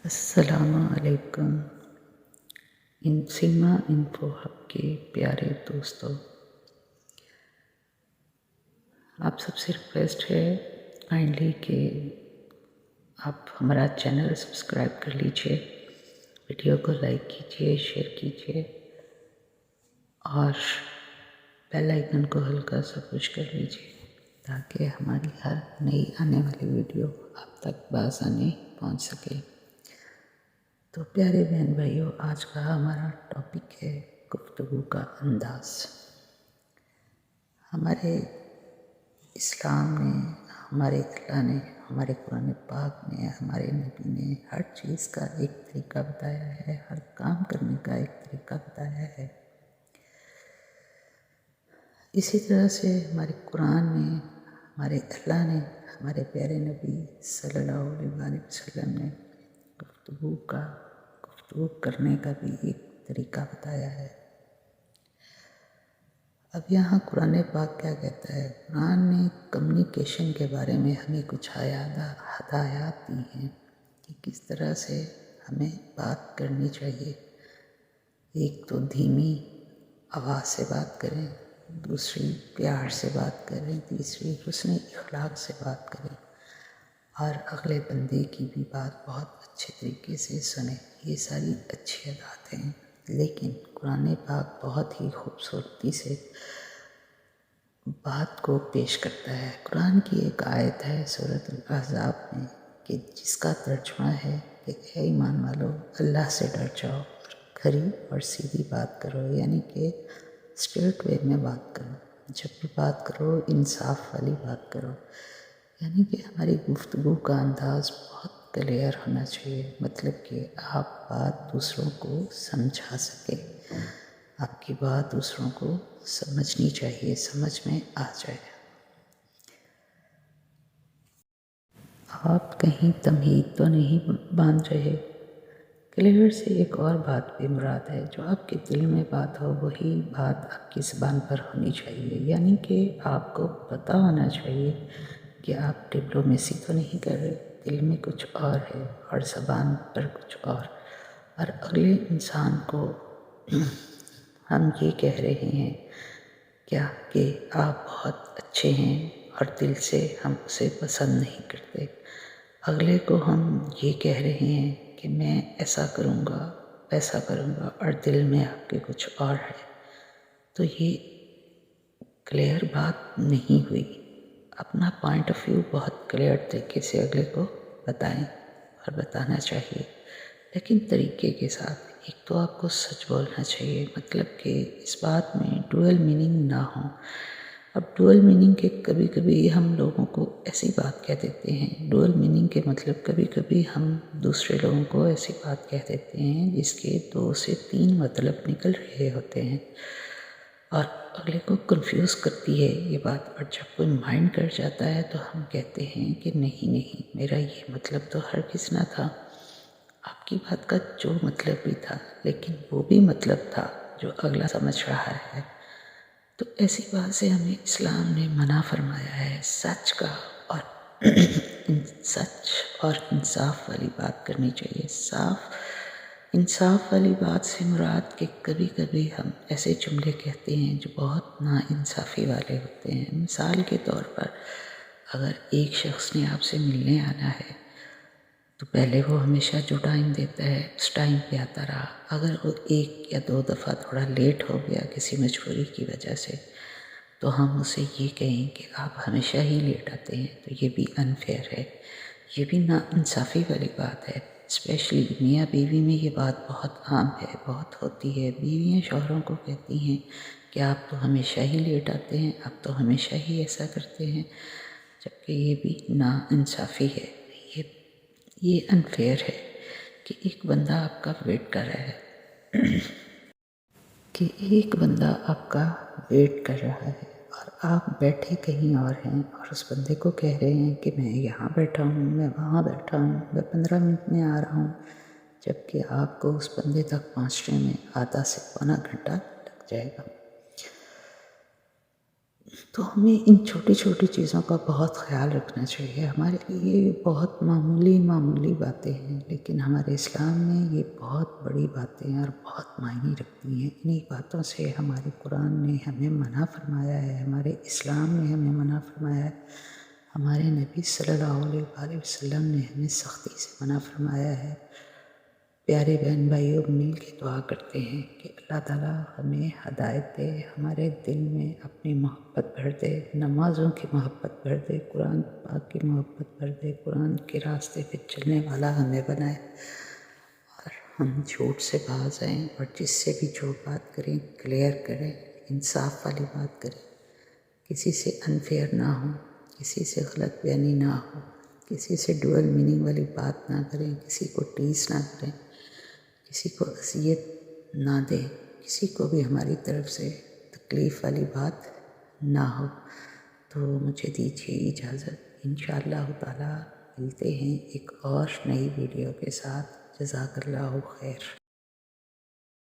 अस्सलाम वालेकुम। सीमा info hub के प्यारे दोस्तों, आप सबसे रिक्वेस्ट है काइंडली कि आप हमारा चैनल सब्सक्राइब कर लीजिए, वीडियो को लाइक कीजिए, शेयर कीजिए और बेल आइकन को हल्का सा पुश कर लीजिए ताकि हमारी हर नई आने वाली वीडियो आप तक बआसानी पहुंच सके। तो प्यारे बहन भाइयों, आज का हमारा टॉपिक है गुफ्तगू का अंदाज़। हमारे इस्लाम ने, हमारे अल्लाह ने, हमारे कुरान पाक ने, हमारे नबी ने हर चीज़ का एक तरीका बताया है, हर काम करने का एक तरीका बताया है। इसी तरह से हमारे कुरान ने, हमारे अल्लाह ने, हमारे प्यारे नबी सल्लल्लाहु अलैहि वसल्लम ने गुफ्तगू करने का भी एक तरीका बताया है। अब यहाँ कुरान पाक क्या कहता है? कुरान ने कम्युनिकेशन के बारे में हमें कुछ हदायत दी हैं कि किस तरह से हमें बात करनी चाहिए। एक तो धीमी आवाज़ से बात करें, दूसरी प्यार से बात करें, तीसरी हुस्न इखलाक से बात करें और अगले बंदे की भी बात बहुत अच्छे तरीके से सुने। ये सारी अच्छी आदतें हैं, लेकिन कुरान पाक बहुत ही खूबसूरती से बात को पेश करता है। कुरान की एक आयत है सूरत अल-अहज़ाब में कि जिसका तर्जुमा है कि ऐ ईमान वालो, अल्लाह से डर जाओ और खरी और सीधी बात करो, यानी कि स्ट्रेट वे में बात करो। जब भी बात करो इंसाफ वाली बात करो, यानी कि हमारी गुफ्तगू का अंदाज़ बहुत क्लियर होना चाहिए, मतलब कि आप बात दूसरों को समझा सकें, आपकी बात दूसरों को समझनी चाहिए, समझ में आ जाए। आप कहीं तमहीद तो नहीं बांध रहे। क्लियर से एक और बात भी मुराद है, जो आपके दिल में बात हो वही बात आपकी ज़बान पर होनी चाहिए, यानी कि आपको पता होना चाहिए कि आप डिप्लोमेसी तो नहीं कर रहे, दिल में कुछ और है और ज़बान पर कुछ और अगले इंसान को हम ये कह रहे हैं क्या कि आप बहुत अच्छे हैं और दिल से हम उसे पसंद नहीं करते। अगले को हम ये कह रहे हैं कि मैं ऐसा करूँगा, वैसा करूँगा और दिल में आपके कुछ और है, तो ये क्लियर बात नहीं हुई। अपना पॉइंट ऑफ व्यू बहुत क्लियर तरीके से अगले को बताएं और बताना चाहिए, लेकिन तरीके के साथ। एक तो आपको सच बोलना चाहिए, मतलब कि इस बात में डुअल मीनिंग ना हो। अब डुअल मीनिंग के कभी कभी हम लोगों को ऐसी बात कह देते हैं, डुअल मीनिंग के मतलब कभी कभी हम दूसरे लोगों को ऐसी बात कह देते हैं जिसके 2 से 3 मतलब निकल रहे होते हैं और अगले को कंफ्यूज करती है ये बात। और जब कोई माइंड कर जाता है तो हम कहते हैं कि नहीं नहीं, मेरा ये मतलब तो हरगिज़ ना था। आपकी बात का जो मतलब भी था, लेकिन वो भी मतलब था जो अगला समझ रहा है। तो ऐसी बात से हमें इस्लाम ने मना फरमाया है। सच का और सच और इंसाफ वाली बात करनी चाहिए। इंसाफ वाली बात से मुराद कि कभी कभी हम ऐसे जुमले कहते हैं जो बहुत नाइंसाफ़ी वाले होते हैं। मिसाल के तौर पर, अगर एक शख्स ने आपसे मिलने आना है तो पहले वो हमेशा जो टाइम देता है उस टाइम पे आता रहा। अगर वो 1 या 2 दफ़ा थोड़ा लेट हो गया किसी मजबूरी की वजह से, तो हम उसे ये कहें कि आप हमेशा ही लेट आते हैं, तो ये भी अनफेयर है, ये भी नाइंसाफ़ी वाली बात है। स्पेशली मियाँ बीवी में ये बात बहुत आम है, बहुत होती है। बीवियाँ शौहरों को कहती हैं कि आप तो हमेशा ही लेट आते हैं, आप तो हमेशा ही ऐसा करते हैं, जबकि ये भी नाइंसाफ़ी है। ये अनफेयर है कि एक बंदा आपका वेट कर रहा है और आप बैठे कहीं और हैं और उस बंदे को कह रहे हैं कि मैं यहाँ बैठा हूँ, मैं वहाँ बैठा हूँ, मैं 15 मिनट में आ रहा हूँ, जबकि आपको उस बंदे तक पहुँचने में आधा से पौना घंटा लग जाएगा। تو ہمیں ان چھوٹی چھوٹی چیزوں کا بہت خیال رکھنا چاہیے. ہمارے لیے یہ بہت معمولی باتیں ہیں، لیکن ہمارے اسلام میں یہ بہت بڑی باتیں ہیں اور بہت معنی رکھتی ہیں. انہی باتوں سے ہمارے قرآن نے ہمیں منع فرمایا ہے، ہمارے اسلام نے ہمیں منع فرمایا ہے، ہمارے نبی صلی اللہ علیہ وآلہ وسلم نے ہمیں سختی سے منع فرمایا ہے. پیارے بہن بھائیوں، مل کے دعا کرتے ہیں کہ اللہ تعالیٰ ہمیں ہدایت دے، ہمارے دل میں اپنی محبت بھر دے، نمازوں کی محبت بھر دے، قرآن پاک کی محبت بھر دے، قرآن کے راستے پہ چلنے والا ہمیں بنائے، اور ہم جھوٹ سے باز آئیں، اور جس سے بھی جو بات کریں کلیئر کریں، انصاف والی بات کریں، کسی سے انفیئر نہ ہو، کسی سے غلط بیانی نہ ہو، کسی سے ڈوئل میننگ والی بات نہ کریں، کسی کو ٹیز نہ کریں، کسی کو اذیت نہ دیں، کسی کو بھی ہماری طرف سے تکلیف والی بات نہ ہو. تو مجھے دیجیے اجازت، انشاءاللہ تعالیٰ ملتے ہیں ایک اور نئی ویڈیو کے ساتھ. جزاک اللہ خیر.